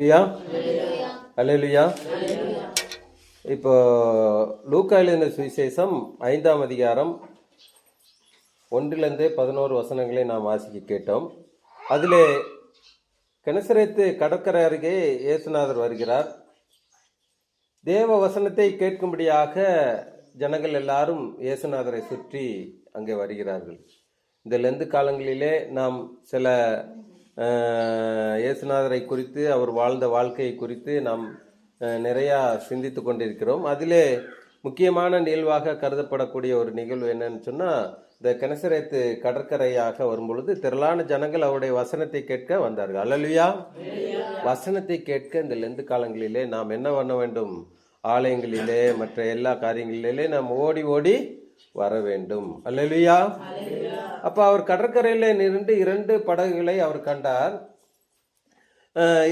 ஐயா அல்லேலூயா. இப்போ லூக்கா எழுதின சுவிசேஷம் 5ஆம் அதிகாரம் 1-11 வசனங்களை நாம் வாசிக்க கேட்டோம். அதிலே கெனசரேத்து கடற்கரை அருகே இயேசுநாதர் வருகிறார். தேவ வசனத்தை கேட்கும்படியாக ஜனங்கள் எல்லாரும் இயேசுநாதரை சுற்றி அங்கே வருகிறார்கள். இந்த லெந்து காலங்களிலே நாம் சில இயேசுநாதரை குறித்து, அவர் வாழ்ந்த வாழ்க்கையை குறித்து நாம் நிறையா சிந்தித்து கொண்டிருக்கிறோம். அதிலே முக்கியமான நிகழ்வாக கருதப்படக்கூடிய ஒரு நிகழ்வு என்னன்னு சொன்னால், இந்த கெனசரேத்து கடற்கரையாக வரும்பொழுது திரளான ஜனங்கள் அவருடைய வசனத்தை கேட்க வந்தார்கள். அல்லேலூயா. வசனத்தை கேட்க இந்த லெந்து காலங்களிலே நாம் என்ன பண்ண வேண்டும்? ஆலயங்களிலே மற்ற எல்லா காரியங்களிலே நாம் ஓடி ஓடி வர வேண்டும். அல்லேலூயா. அப்ப அவர் கடற்கரையில நின்று 2 படகுகளை அவர் கண்டார்.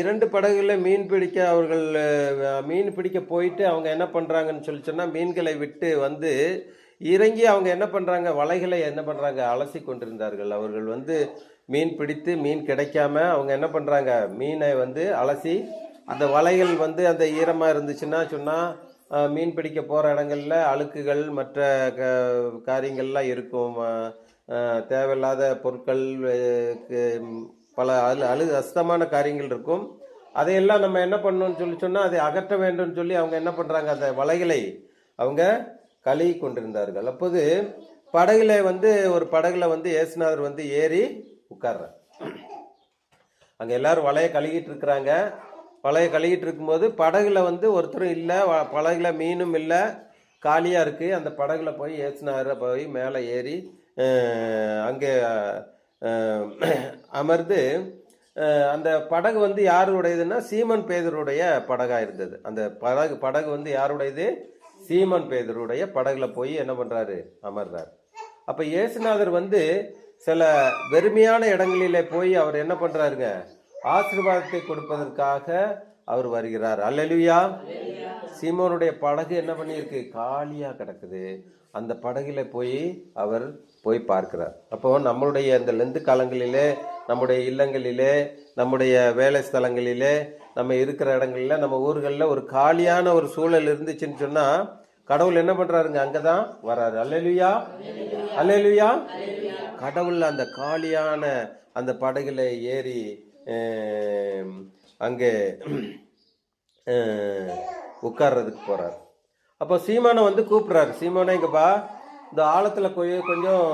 2 படகுல மீன் பிடிக்க அவர்கள் மீன் பிடிக்க போயிட்டு அவங்க என்ன பண்றாங்கன்னு சொல்லி சொன்னா, மீன்களை விட்டு வந்து இறங்கி அவங்க என்ன பண்றாங்க, வலைகளை என்ன பண்றாங்க, அலசி கொண்டிருந்தார்கள். அவர்கள் மீன் பிடித்து மீன் கிடைக்காம அவங்க என்ன பண்றாங்க, மீனை அலசி அந்த வலைகள் அந்த ஈரமா இருந்துச்சுன்னா சொன்னா மீன் பிடிக்க போகிற இடங்கள்ல அழுக்குகள் மற்ற காரியங்கள்லாம் இருக்கும். தேவையில்லாத பொருட்கள், பல அசுத்தமான காரியங்கள் இருக்கும். அதையெல்லாம் நம்ம என்ன பண்ணணும்னு சொல்லி சொன்னால் அதை அகற்ற வேண்டும் சொல்லி அவங்க என்ன பண்ணுறாங்க, அந்த வலைகளை அவங்க கழுவி கொண்டிருந்தார்கள். அப்போது படகுல ஒரு படகுல இயேசுநாதர் ஏறி உட்கார்றார். அங்கே எல்லாரும் வலையை கழுகிட்டு இருக்கிறாங்க. வலையை கழுகிட்டு இருக்கும்போது படகுல ஒருத்தரும் இல்லை, படகுல மீனும் இல்லை, காலியாக இருக்குது. அந்த படகுல போய் இயேசுநாதரை போய் மேலே ஏறி அங்கே அமர்ந்து, அந்த படகு யாருடையதுன்னா சீமன் பேதுருடைய படகா இருந்தது. அந்த படகு யாருடையது? சீமன் பேதுருடைய படகுல போய் என்ன பண்றாரு, அமர்றாரு. அப்ப இயேசுநாதர் சில வெறுமையான இடங்களிலே போய் அவர் என்ன பண்றாருங்க, ஆசீர்வாதத்தை கொடுப்பதற்காக அவர் வருகிறார். அல்லேலூயா. சீமோனுடைய படகு என்ன பண்ணியிருக்கு, காலியா கிடக்குது. அந்த படகுல அவர் போய் பார்க்கிறார். அப்போ நம்மளுடைய இந்த லெந்து காலங்களிலே, நம்முடைய இல்லங்களிலே, நம்முடைய வேலை ஸ்தலங்களிலே, நம்ம இருக்கிற இடங்களில், நம்ம ஊர்களில் ஒரு காலியான ஒரு சூழல் இருந்துச்சுன்னு சொன்னா கடவுள் என்ன பண்றாருங்க, அங்கதான் வராரு. அல்லேலூயா. அல்லேலூயா. கடவுள் அந்த காலியான அந்த படகுல ஏறி அங்கே உட்கார்றதுக்கு போறார். அப்போ சீமானை கூப்பிடுறாரு. சீமானை இங்கப்பா, இந்த ஆழத்துல கொஞ்சம்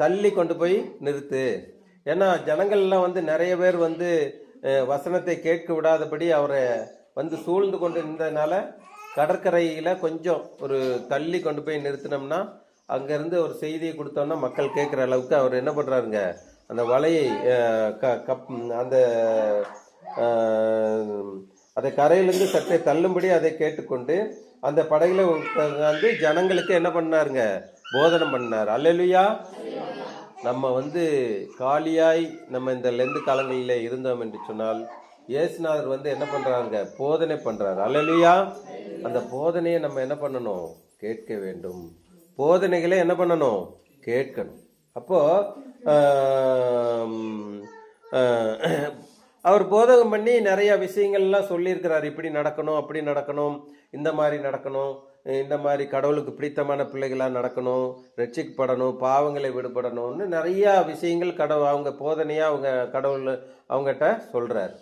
தள்ளி கொண்டு போய் நிறுத்து. ஏன்னா ஜனங்கள்லாம் நிறைய பேர் வசனத்தை கேட்க விடாதபடி அவரை சூழ்ந்து கொண்டு இருந்ததுனால கடற்கரையில கொஞ்சம் ஒரு தள்ளி கொண்டு போய் நிறுத்தினோம்னா, அங்கிருந்து ஒரு செய்தியை கொடுத்தோம்னா மக்கள் கேட்குற அளவுக்கு அவர் என்ன பண்றாருங்க, அந்த வலையை அந்த அதை கரையிலிருந்து சற்றே தள்ளும்படி அதை கேட்டுக்கொண்டு அந்த படகுல ஜனங்களுக்கு என்ன பண்ணாருங்க, போதனை பண்ணார். அல்லேலூயா. நம்ம காலியாய் நம்ம இந்த லெந்து காலங்களில் இருந்தோம் என்று சொன்னால் இயேசுநாதர் என்ன பண்றாங்க, போதனை பண்றாரு. அல்லேலூயா. அந்த போதனையை நம்ம என்ன பண்ணணும், கேட்க வேண்டும். போதனைகளை என்ன பண்ணணும், கேட்கணும். அப்போ அவர் போதகம் பண்ணி நிறைய விஷயங்கள்லாம் சொல்லியிருக்கிறார். இப்படி நடக்கணும், அப்படி நடக்கணும், இந்த மாதிரி நடக்கணும், இந்த மாதிரி கடவுளுக்கு பிடித்தமான பிள்ளைகளாக நடக்கணும், ரட்சிக்கப்படணும், பாவங்களை விடுபடணும்னு நிறைய விஷயங்கள் அவங்க போதனையாக அவங்க கடவுள் அவங்ககிட்ட சொல்றார்.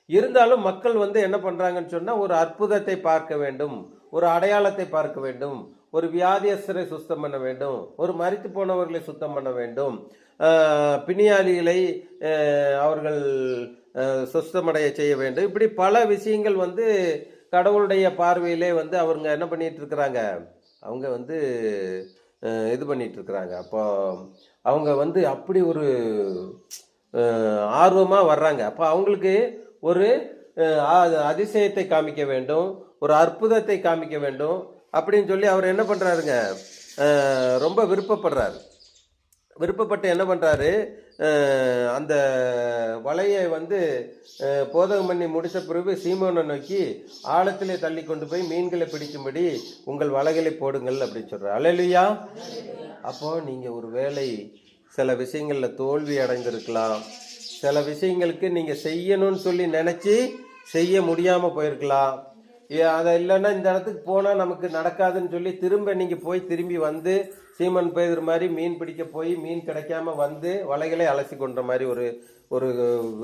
இருந்தாலும் மக்கள் என்ன பண்றாங்கன்னு சொன்னா, ஒரு அற்புதத்தை பார்க்க வேண்டும், ஒரு அடையாளத்தை பார்க்க வேண்டும், ஒரு வியாதியஸ்தரை சுத்தம் பண்ண வேண்டும், ஒரு மரித்து போனவர்களை சுத்தம் பண்ண வேண்டும், பிணியாளிகளை அவர்கள் சுத்தமடைய செய்ய வேண்டும். இப்படி பல விஷயங்கள் கடவுளுடைய பார்வையிலே அவங்க என்ன பண்ணிட்டு இருக்கிறாங்க, அவங்க இது பண்ணிட்டு இருக்கிறாங்க. அப்போ அவங்க அப்படி ஒரு ஆர்வமா வர்றாங்க. அப்போ அவங்களுக்கு ஒரு அதிசயத்தை காமிக்க வேண்டும், ஒரு அற்புதத்தை காமிக்க வேண்டும் அப்படின்னு சொல்லி அவர் என்ன பண்றாருங்க, ரொம்ப விருப்பப்பட்டு என்ன பண்றாரு, அந்த வலையை போதகம் பண்ணி முடித்த பிறகு சீமோனை நோக்கி ஆழத்திலே தள்ளி கொண்டு போய் மீன்களை பிடிக்கும்படி உங்கள் வலைகளை போடுங்கள் அப்படின்னு சொல்றாரு. அல்லேலூயா. அப்போ நீங்க ஒரு வேளை சில விஷயங்கள்ல தோல்வி அடைந்திருக்கலாம், சில விஷயங்களுக்கு நீங்கள் செய்யணும்னு சொல்லி நினச்சி செய்ய முடியாமல் போயிருக்கலாம். அதை இல்லைன்னா இந்த இடத்துக்கு போனால் நமக்கு நடக்காதுன்னு சொல்லி திரும்ப நீங்கள் போய் திரும்பி வந்து சீமன் பேதுரு மாதிரி மீன் பிடிக்க போய் மீன் கிடைக்காம வந்து வலைகளை அலசி கொண்ட மாதிரி ஒரு ஒரு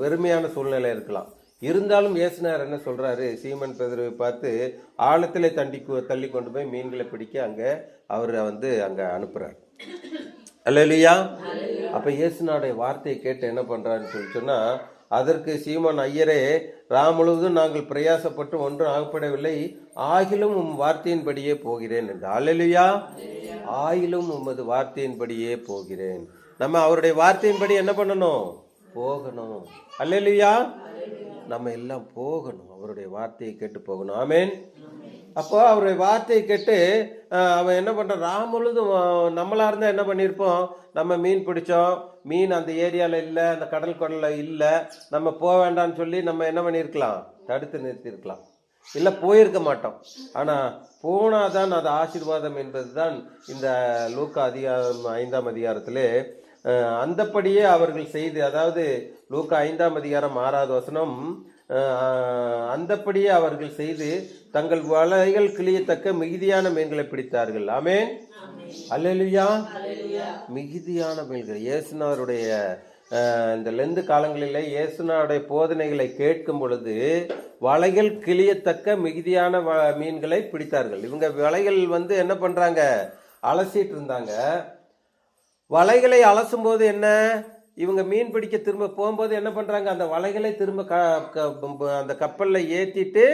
வெறுமையான சூழ்நிலை இருக்கலாம். இருந்தாலும் இயேசுநாதர் என்ன சொல்றாரு, சீமன் பேதுருவை பார்த்து ஆழத்திலே தள்ளி கொண்டு போய் மீன்களை பிடிக்க அவர் அங்க அனுப்புறார். அல்லேலூயா. அப்ப இயேசுநாடைய வார்த்தையை கேட்டு என்ன பண்றாருன்னு சொல்லி சொன்னா, அதற்கு சீமோன், ஐயரே, முழுவதும் நாங்கள் பிரயாசப்பட்டு ஒன்றும் ஆகப்படவில்லை, ஆகிலும் உம் வார்த்தையின்படியே போகிறேன் என்று. அல்லேலூயா. ஆகிலும் உமது வார்த்தையின்படியே போகிறேன். நம்ம அவருடைய வார்த்தையின்படி என்ன பண்ணணும்? போகணும். அல்லேலூயா. நம்ம எல்லாம் போகணும், அவருடைய வார்த்தையை கேட்டு போகணும். ஆமேன். அப்போ அவருடைய வார்த்தையை கேட்டு அவன் என்ன பண்றான், முழுதும் நம்மளா இருந்தா என்ன பண்ணியிருப்போம், நம்ம மீன் பிடிச்சோம், மீன் அந்த ஏரியாவில் இல்லை, அந்த கடல்ல இல்லை, நம்ம போக வேண்டாம்னு சொல்லி நம்ம என்ன பண்ணியிருக்கலாம், தடுத்து நிறுத்தியிருக்கலாம், இல்லை போயிருக்க மாட்டோம். ஆனால் போனாதான் அது ஆசீர்வாதம் என்பது தான் இந்த லூக்கா அதிகாரம் 5ஆம் அதிகாரத்திலே அந்தப்படியே அவர்கள் செய்து, அதாவது லூக்கா 5ஆம் அதிகாரம் 6வது வசனம், அந்தப்படியே அவர்கள் செய்து தங்கள் வலைகள் கிளியத்தக்க மிகுதியான மீன்களை பிடித்தார்கள். ஆமேன். அல்லேலூயா. மிகுதியான மீன்கள். இயேசுநாதருடைய இந்த லெந்து காலங்களிலே இயேசுநாதருடைய போதனைகளை கேட்கும் பொழுது வலைகள் கிளியத்தக்க மிகுதியான மீன்களை பிடித்தார்கள். இவங்க வலைகள் என்ன பண்றாங்க, அலசிட்டு இருந்தாங்க. வலைகளை அலசும் போது என்ன, இவங்க மீன் பிடிக்க திரும்ப போகும்போது என்ன பண்றாங்க, அந்த வலைகளை திரும்ப அந்த கப்பல்ல ஏத்திட்டு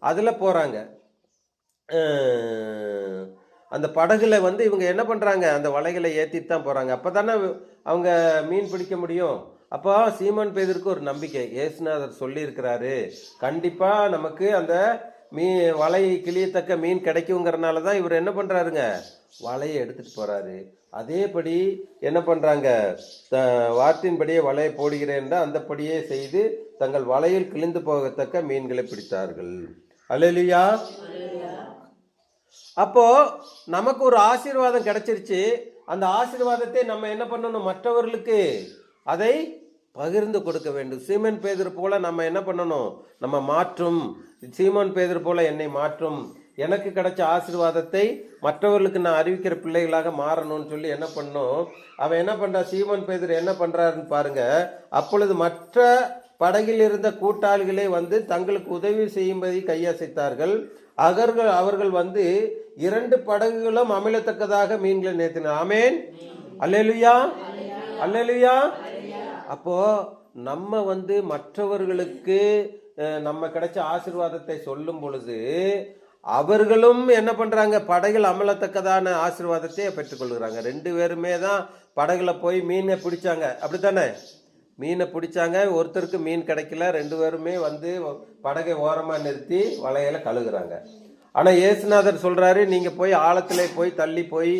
அதுல போறாங்க. அந்த படகுல இவங்க என்ன பண்றாங்க, அந்த வலைகளை ஏத்திட்டு தான் போறாங்க. அப்பதானே அவங்க மீன் பிடிக்க முடியும். அப்போ சீமோன் பேதுருக்கு ஒரு நம்பிக்கை, இயேசுநாதர் சொல்லி இருக்கிறாரு, கண்டிப்பா நமக்கு அந்த வலை கிளியத்தக்க மீன் கிடைக்குங்கிறனால தான் இவர் என்ன பண்றாருங்க, வலையை எடுத்துட்டு போறாரு. அதேபடி என்ன பண்றாங்க, வார்த்தையின்படியே வலையை போடுகிறேன் அந்தபடியே செய்து தங்கள் வலையில் கிழிந்து போகத்தக்க மீன்களை பிடித்தார்கள். அல்லேலூயா. அப்போ நமக்கு ஒரு ஆசீர்வாதம் கிடைச்சிருச்சு. அந்த ஆசீர்வாதத்தை நம்ம என்ன பண்ணணும், மற்றவர்களுக்கு அதை பகிர்ந்து கொடுக்க வேண்டும். சீமோன் பேதுரு போல நம்ம என்ன பண்ணணும், நம்ம மாற்றும். சீமோன் பேதுரு போல என்னை மாற்றும், எனக்கு கிடைச்ச ஆசீர்வாதத்தை மற்றவர்களுக்கு நான் அறிவிக்கிற பிள்ளைகளாக மாறணும்னு சொல்லி என்ன பண்ணணும். அவன் என்ன பண்றா, சீமோன் பேதுரு என்ன பண்றாருன்னு பாருங்க. அப்பொழுது மற்ற படகில் இருந்த கூட்டாளிகளே தங்களுக்கு உதவி செய்யும்படி கையசைத்தார்கள். அவர்கள் 2 படகுகளும் அமிழத்தக்கதாக மீன்களை நேர்த்தினார். ஆமேன். அல்லேலூயா. அல்லேலூயா. அப்போ நம்ம மற்றவர்களுக்கு நம்ம கிடைச்ச ஆசீர்வாதத்தை சொல்லும் பொழுது அவர்களும் என்ன பண்றாங்க, படகில் அமலத்தக்கதான ஆசீர்வாதத்தை பெற்றுக்கொள்கிறாங்க. 2 பேருமே தான் படகுல போய் மீனை பிடிச்சாங்க, அப்படித்தானே? மீனை பிடிச்சாங்க, ஒருத்தருக்கு மீன் கிடைக்கல, 2 பேருமே படகை ஓரமா நிறுத்தி வலையில கழுகுறாங்க. ஆனா இயேசுநாதர் சொல்றாரு, நீங்க போய் ஆழத்திலே போய் தள்ளி போய்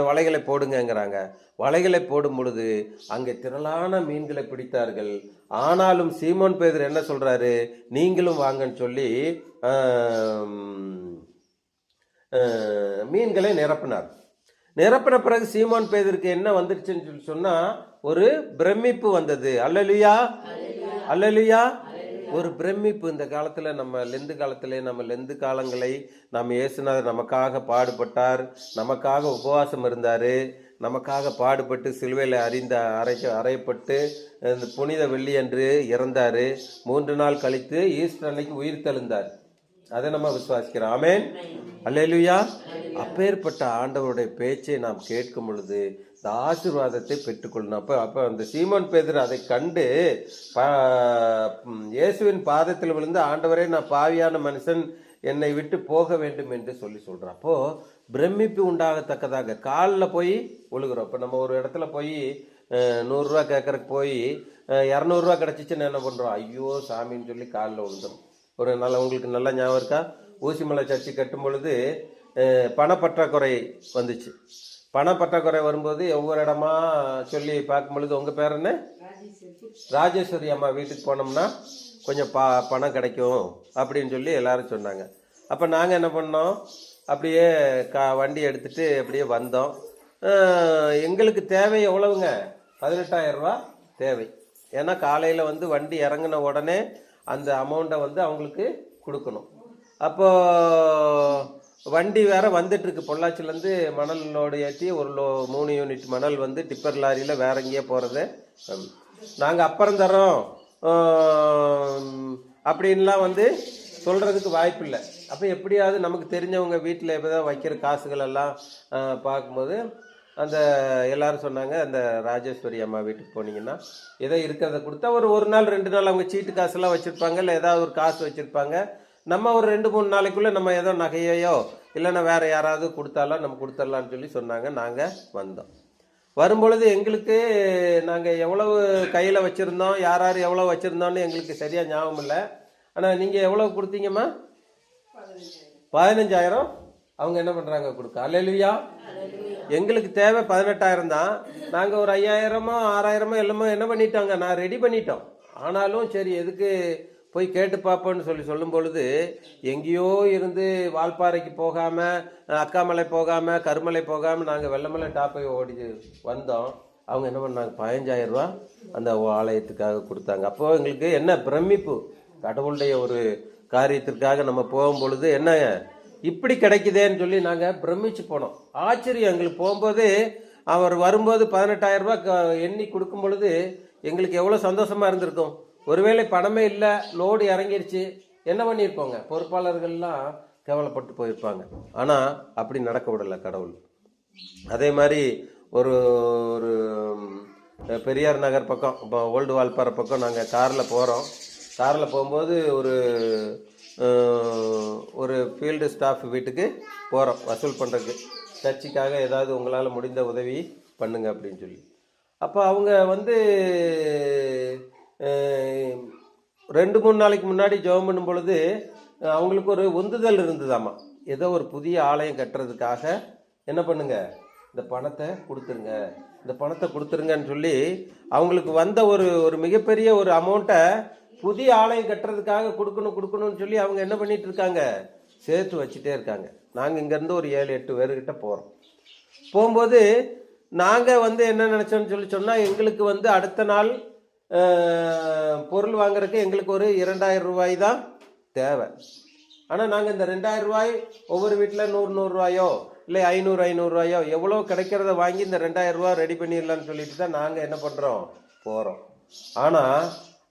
வலைகளை போடுங்கிறாங்க. வலைகளை போடும் பொழுது அங்கே திரளான மீன்களை பிடித்தார்கள். ஆனாலும் சீமோன் பேதுரு என்ன சொல்றாரு, நீங்களும் வாங்கன்னு சொல்லி மீன்களை நிரப்பினார். நிரப்பின பிறகு சீமோன் பேதுருக்கு என்ன வந்துருச்சுன்னு சொல்லி சொன்னா, ஒரு பிரமிப்பு வந்தது. அல்லேலூயா. அல்லேலூயா. ஒரு பிரமிப்பு. இந்த காலத்துல நம்ம லெந்து காலங்களை நம்ம இயேசுநாதர் நமக்காக பாடுபட்டார், நமக்காக உபவாசம் இருந்தாரு, நமக்காக பாடுபட்டு சிலுவையில் அறையப்பட்டு இந்த புனித வெள்ளி அன்று இறந்தாரு. 3 நாள் கழித்து ஈஸ்டர் அன்னைக்கு உயிர் தெழுந்தார். அதை நம்ம விசுவாசிக்கிறோம். ஆமேன். அல்லேலூயா. அப்பேற்பட்ட ஆண்டவருடைய பேச்சை நாம் கேட்கும் பொழுது இந்த ஆசீர்வாதத்தை பெற்றுக்கொள்ளணும். அப்போ அந்த சீமோன் பேதுரு அதை கண்டு இயேசுவின் பாதத்தில் விழுந்து, ஆண்டவரே, நான் பாவியான மனுஷன், என்னை விட்டு போக வேண்டும் என்று சொல்றான். அப்போ பிரமிப்பு உண்டாகத்தக்கதாக காலில் போய் விழுகிறோம். இப்போ நம்ம ஒரு இடத்துல போய் 100 ரூபா கேட்கறதுக்கு போய் 200 ரூபா கிடைச்சிச்சுன்னு என்ன பண்றோம், ஐயோ சாமின்னு சொல்லி காலில் விழுந்துடும். உங்களுக்கு நல்லா ஞாபகம் இருக்கா, ஊசிமலை சர்ச்சை கட்டும் பொழுது பணப்பற்றாக்குறை வந்துச்சு. பணப்பற்றாக்குறை வரும்போது ஒவ்வொரு இடமா சொல்லி பார்க்கும் பொழுது, உங்க பேர் என்ன, ராஜேஸ்வரி அம்மா வீட்டுக்கு போனோம்னா கொஞ்சம் பணம் கிடைக்கும் அப்படின்னு சொல்லி எல்லாரும் சொன்னாங்க. அப்போ நாங்கள் என்ன பண்ணோம், அப்படியே வண்டி எடுத்துட்டு அப்படியே வந்தோம். எங்களுக்கு தேவை எவ்வளவுங்க, 18,000 ரூபா தேவை. ஏன்னா காலையில் வந்து வண்டி இறங்கின உடனே அந்த அமௌண்ட்டை வந்து அவங்களுக்கு கொடுக்கணும். அப்போ வண்டி வேற வந்துட்டு இருக்கு, பொள்ளாச்சிலேருந்து மணல் லோடு ஏற்றி ஒரு 3 யூனிட் மணல் வந்து டிப்பர் லாரியில் வேற எங்கேயே போகிறது. நாங்கள் அப்புறம் தரோம் அப்படின்லாம் வந்து சொல்கிறதுக்கு வாய்ப்பு இல்லை. அப்போ எப்படியாவது நமக்கு தெரிஞ்சவங்க வீட்டில் எப்போதான் வைக்கிற காசுகள் எல்லாம் பார்க்கும்போது அந்த எல்லாரும் சொன்னாங்க, அந்த ராஜேஸ்வரி அம்மா வீட்டுக்கு போனீங்கன்னா ஏதோ இருக்கிறத கொடுத்தா ஒரு நாள் 2 நாள் அவங்க சீட்டு காசுலாம் வச்சுருப்பாங்க, இல்லை ஏதாவது ஒரு காசு வச்சுருப்பாங்க. நம்ம ஒரு 2-3 நாளைக்குள்ளே நம்ம ஏதோ நகையையோ இல்லைன்னா வேறு யாராவது கொடுத்தாலும் நம்ம கொடுத்துடலான்னு சொல்லி சொன்னாங்க. நாங்கள் வந்தோம். வரும்பொழுது எங்களுக்கு நாங்கள் எவ்வளவு கையில் வச்சுருந்தோம், யார் யார் எவ்வளோ வச்சுருந்தோன்னு எங்களுக்கு சரியாக ஞாபகம் இல்லை. ஆனால் நீங்கள் எவ்வளோ கொடுத்தீங்கம்மா? 15,000 அவங்க என்ன பண்ணுறாங்க கொடுக்க. அல்லேலூயா. எங்களுக்கு தேவை 18,000 தான். நாங்கள் ஒரு 5,000மோ 6,000மோ எல்லாமோ என்ன பண்ணிட்டாங்க, நான் ரெடி பண்ணிட்டோம். ஆனாலும் சரி எதுக்கு போய் கேட்டு பார்ப்போன்னு சொல்லும் பொழுது எங்கேயோ இருந்து வால்பாறைக்கு போகாமல், அக்காமலை போகாமல், கருமலை போகாமல் நாங்கள் வெள்ளமலை டாப்பை ஓடி வந்தோம். அவங்க என்ன பண்ணாங்க, 15,000 ரூபா அந்த ஆலயத்துக்காக கொடுத்தாங்க. அப்போது எங்களுக்கு என்ன பிரமிப்பு, கடவுளுடைய ஒரு காரியத்திற்காக நம்ம போகும் பொழுது என்ன இப்படி கிடைக்குதேன்னு சொல்லி நாங்கள் பிரமிச்சு போனோம். ஆச்சரியம் எங்களுக்கு. போகும்போது அவர் வரும்போது 18,000 ரூபாய் எண்ணி கொடுக்கும் பொழுது எங்களுக்கு எவ்வளோ சந்தோஷமாக இருந்திருக்கும். ஒருவேளை பணமே இல்லை, லோடு இறங்கிருச்சு, என்ன பண்ணியிருப்போங்க, பொறுப்பாளர்கள்லாம் கேவலப்பட்டு போயிருப்பாங்க. ஆனால் அப்படி நடக்க விடலை கடவுள். அதே மாதிரி ஒரு ஒரு பெரியார் நகர் பக்கம், இப்போ ஓல்டு வால்பாறை பக்கம் நாங்கள் காரில் போகிறோம். காரில் போகும்போது ஒரு ஃபீல்டு ஸ்டாஃப் வீட்டுக்கு போகிறோம் வசூல் பண்ணுறதுக்கு, சர்ச்சுக்காக ஏதாவது உங்களால் முடிந்த உதவி பண்ணுங்க அப்படின்னு சொல்லி. அப்போ அவங்க வந்து 2-3 நாளைக்கு முன்னாடி ஜெபம் பண்ணும் பொழுது அவங்களுக்கு ஒரு உந்துதல் இருந்ததாமா, ஏதோ ஒரு புதிய ஆலயம் கட்டுறதுக்காக என்ன பண்ணுங்க, இந்த பணத்தை கொடுத்துருங்க, இந்த பணத்தை கொடுத்துருங்கன்னு சொல்லி அவங்களுக்கு வந்த ஒரு மிகப்பெரிய ஒரு அமௌண்ட்டை புதிய ஆலயம் கட்டுறதுக்காக கொடுக்கணும்னு சொல்லி அவங்க என்ன பண்ணிட்டு இருக்காங்க, சேர்த்து வச்சுட்டே இருக்காங்க. நாங்கள் இங்கேருந்து ஒரு 7-8 பேர்கிட்ட போகிறோம். போகும்போது நாங்கள் வந்து என்ன நினச்சோன்னு சொன்னால், எங்களுக்கு வந்து அடுத்த நாள் பொருள் வாங்குறதுக்கு எங்களுக்கு ஒரு 2,000 ரூபாய் தான் தேவை. ஆனால் நாங்கள் இந்த 2,000 ரூபாய் ஒவ்வொரு வீட்டில் 100 ரூபாயோ இல்லை 500 ரூபாயோ எவ்வளோ கிடைக்கிறத வாங்கி இந்த 2,000 ரூபா ரெடி பண்ணிடலான்னு சொல்லிட்டு தான் நாங்கள் என்ன பண்ணுறோம், போகிறோம். ஆனால்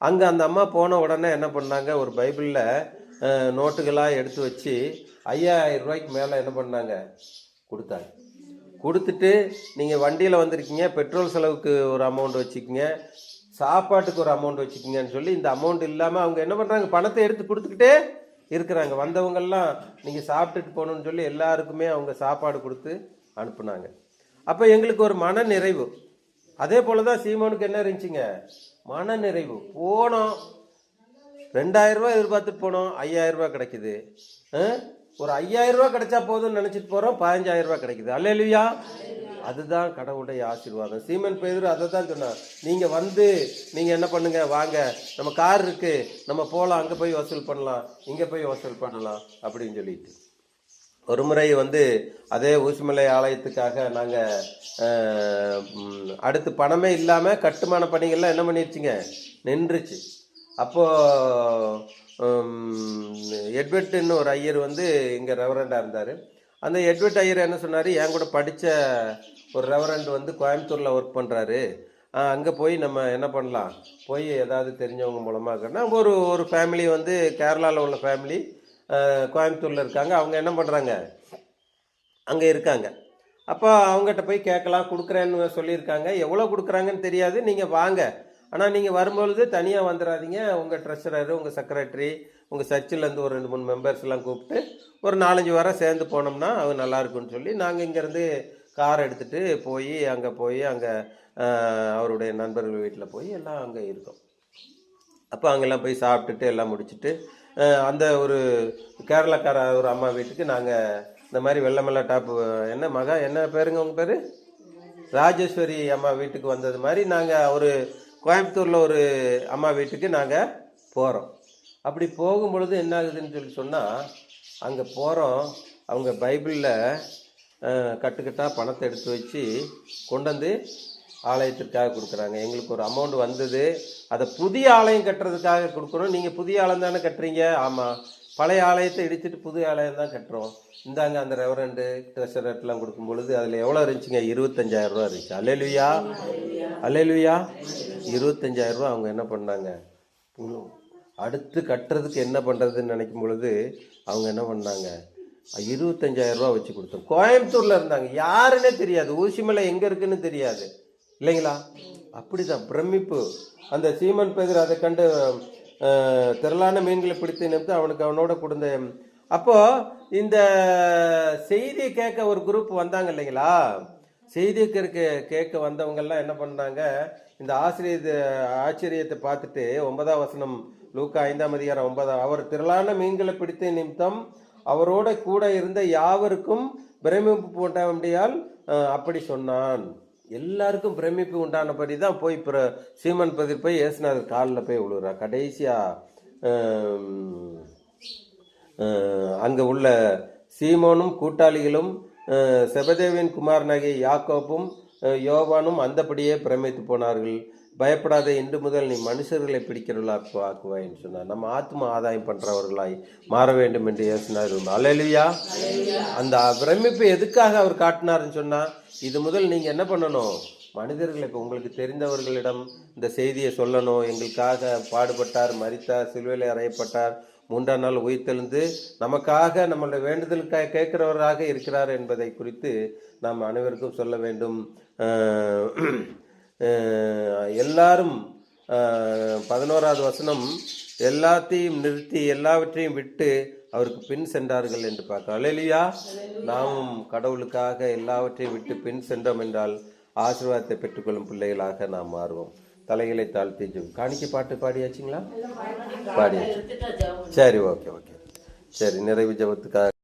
அங்கே அந்த அம்மா போன உடனே என்ன பண்ணாங்க, ஒரு பைபிளில் நோட்டுகளாக எடுத்து வச்சு 5,000 ரூபாய்க்கு மேலே என்ன பண்ணாங்க, கொடுத்தாங்க. கொடுத்துட்டு நீங்கள் வண்டியில் வந்திருக்கீங்க, பெட்ரோல் செலவுக்கு ஒரு அமௌண்ட் வச்சுக்கிங்க, சாப்பாட்டுக்கு ஒரு அமௌண்ட் வச்சுக்கிங்கன்னு சொல்லி இந்த அமௌண்ட் இல்லாமல் அவங்க என்ன பண்ணுறாங்க, பணத்தை எடுத்து கொடுத்துக்கிட்டே இருக்கிறாங்க. வந்தவங்கெல்லாம் நீங்கள் சாப்பிட்டுட்டு போகணுன்னு சொல்லி எல்லாருக்குமே அவங்க சாப்பாடு கொடுத்து அனுப்புனாங்க. அப்போ எங்களுக்கு ஒரு மன நிறைவு. அதே போல தான் சீமோனுக்கு என்ன இருந்துச்சுங்க, மன நிறைவு. போனோம், 2,000 ரூபாய் எதிர்பார்த்துட்டு போனோம், 5,000 ரூபாய் கிடைக்குது. ஒரு 5,000 ரூபாய் கிடைச்சா போதும்னு நினச்சிட்டு போகிறோம், 15,000 ரூபாய் கிடைக்குது. அல்லேலூயா. அதுதான் கடவுளுடைய ஆசீர்வாதம். சீமன் பேதுரு அதை தான் சொன்னார், நீங்கள் வந்து நீங்கள் என்ன பண்ணுங்க, வாங்க நம்ம கார் இருக்கு, நம்ம போகலாம், அங்கே போய் வசூல் பண்ணலாம், இங்கே போய் வசூல் பண்ணலாம் அப்படின்னு சொல்லிட்டு. ஒரு முறை வந்து அதே ஊசிமலை ஆலயத்துக்காக நாங்கள் அடுத்து பணமே இல்லாமல் கட்டுமான பணிகள்லாம் என்ன பண்ணிடுச்சுங்க, நின்றுச்சு. அப்போது எட்வர்ட்னு ஒரு ஐயர் வந்து இங்கே ரெவரண்டாக இருந்தார். அந்த எட்வர்ட் ஐயர் என்ன சொன்னார், என் கூட படித்த ஒரு ரெவரண்ட் வந்து கோயம்புத்தூரில் ஒர்க் பண்ணுறாரு, அங்கே போய் நம்ம என்ன பண்ணலாம், போய் ஏதாவது தெரிஞ்சவங்க மூலமாக இருக்கன்னா ஒரு ஃபேமிலி வந்து கேரளாவில் உள்ள ஃபேமிலி கோயம்புத்தூரில் இருக்காங்க. அவங்க என்ன பண்ணுறாங்க, அங்கே இருக்காங்க. அப்போ அவங்ககிட்ட போய் கேட்கலாம், கொடுக்குறேன்னு சொல்லியிருக்காங்க. எவ்வளோ கொடுக்குறாங்கன்னு தெரியாது, நீங்கள் வாங்க. ஆனால் நீங்கள் வரும்பொழுது தனியாக வந்துடாதீங்க, உங்கள் ட்ரெஷரரு, உங்கள் செக்ரட்டரி, உங்கள் சர்ச்சிலேருந்து ஒரு 2-3 மெம்பர்ஸ் எல்லாம் கூப்பிட்டு ஒரு 4-5 வாரம் சேர்ந்து போனோம்னா அது நல்லாயிருக்குன்னு சொல்லி நாங்கள் இங்கேருந்து கார் எடுத்துகிட்டு போய் அங்கே அவருடைய நண்பர்கள் வீட்டில் போய் எல்லாம் அங்கே இருக்கோம். அப்போ அங்கெல்லாம் போய் சாப்பிட்டுட்டு எல்லாம் முடிச்சுட்டு அந்த ஒரு கேரளாக்கார ஒரு அம்மா வீட்டுக்கு நாங்கள் இந்த மாதிரி வெள்ளமல்ல டாப்பு என்ன பேருங்க உங்கள் பேர், ராஜேஸ்வரி அம்மா வீட்டுக்கு வந்தது மாதிரி நாங்கள் ஒரு கோயம்புத்தூரில் ஒரு அம்மா வீட்டுக்கு நாங்கள் போகிறோம். அப்படி போகும் பொழுது என்ன ஆகுதுன்னு சொல்லி சொன்னால், அங்கே போகிறோம், அவங்க பைபிளில் கட்டுக்கட்டாக பணத்தை எடுத்து வச்சு கொண்டு வந்து ஆலயத்திற்காக கொடுக்குறாங்க. எங்களுக்கு ஒரு அமௌண்ட் வந்தது, அதை புதிய ஆலயம் கட்டுறதுக்காக கொடுக்குறோம். நீங்கள் புதிய ஆலயம் தானே கட்டுறீங்க? ஆமாம். பழைய ஆலயத்தை இடிச்சிட்டு புதிய ஆலயம் தான் கட்டுறோம். இந்தாங்க அந்த ரெவரண்டு ட்ரெஷரர்லாம் கொடுக்கும் பொழுது அதில் எவ்வளோ இருந்துச்சுங்க? 25,000 ரூபா இருந்துச்சு. அல்லேலுயா, அல்லேலுயா. 25,000 ரூபா அவங்க என்ன பண்ணாங்க? அடுத்து கட்டுறதுக்கு என்ன பண்ணுறதுன்னு நினைக்கும் பொழுது அவங்க என்ன பண்ணாங்க? 25,000 ரூபா வச்சு கொடுத்தோம். கோயம்புத்தூரில் இருந்தாங்க, யாருன்னே தெரியாது, ஊசிமலை எங்கே இருக்குன்னு தெரியாது இல்லைங்களா? அப்படிதான் பிரமிப்பு. அந்த சீமன் பேதர் அதை கண்டு திரளான மீன்களை பிடித்து நிறுத்து அவனுக்கு அவனோட கொடுத்த. அப்போ இந்த செய்தியை கேட்க ஒரு குரூப் வந்தாங்க இல்லைங்களா? செய்தியை கேட்க வந்தவங்கெல்லாம் என்ன பண்ணாங்க? இந்த ஆச்சரியத்தை பார்த்துட்டு 9ஆம் வசனம், லூக்கா 5ஆம் அதிகாரம் 9, அவர் திரளான மீன்களை பிடித்த நிமித்தம் அவரோட கூட இருந்த யாவருக்கும் பிரமிப்பு போட்டபடியால் அப்படி சொன்னான். எல்லாருக்கும் பிரமிப்பு உண்டானபடி தான் போய் சீமன் பதிர் போய் ஏசுநாதர் காலில் போய் விழுறா. கடைசியா அங்கே உள்ள சீமோனும் கூட்டாளிகளும் செபதேவின் குமாரனாகிய யாக்கோப்பும் யோவானும் அந்தபடியே பிரமித்து போனார்கள். பயப்படாத, இன்று முதல் நீ மனுஷர்களை பிடிக்கிறவர்களாக ஆக்குவாயின்னு சொன்னார். நம்ம ஆத்மா ஆதாயம் பண்றவர்களாய் மாற வேண்டும் என்று ஏசினார். அல்லேலூயா. அந்த பிரமிப்பு எதுக்காக அவர் காட்டினார்னு சொன்னா, இது முதல் நீங்க என்ன பண்ணணும்? மனிதர்கள், இப்போ உங்களுக்கு தெரிந்தவர்களிடம் இந்த செய்தியை சொல்லணும். எங்களுக்காக பாடுபட்டார், மரித்தார், சிலுவையில் அறையப்பட்டார், 3ஆம் நாள் உயிர்த்தெழுந்து நமக்காக நம்மளுடைய வேண்டுதலுக்காக கேட்கிறவராக இருக்கிறார் என்பதை குறித்து நாம் அனைவருக்கும் சொல்ல வேண்டும். எல்லாரும் 11ஆவது வசனம், எல்லாத்தையும் நிறுத்தி எல்லாவற்றையும் விட்டு அவருக்கு பின் சென்றார்கள் என்று பார்க்க. அல்லேலூயா. நாமும் கடவுளுக்காக எல்லாவற்றையும் விட்டு பின் சென்றோம் என்றால் ஆசீர்வாதத்தை பெற்றுக்கொள்ளும் பிள்ளைகளாக நாம் மாறுவோம். தலைகளை தாழ்த்தி ஜெபம். காணிக்கை பாட்டு பாடியாச்சுங்களா? பாடியாச்சு. சரி, ஓகே. சரி, நிறைவு ஜெபத்துக்காக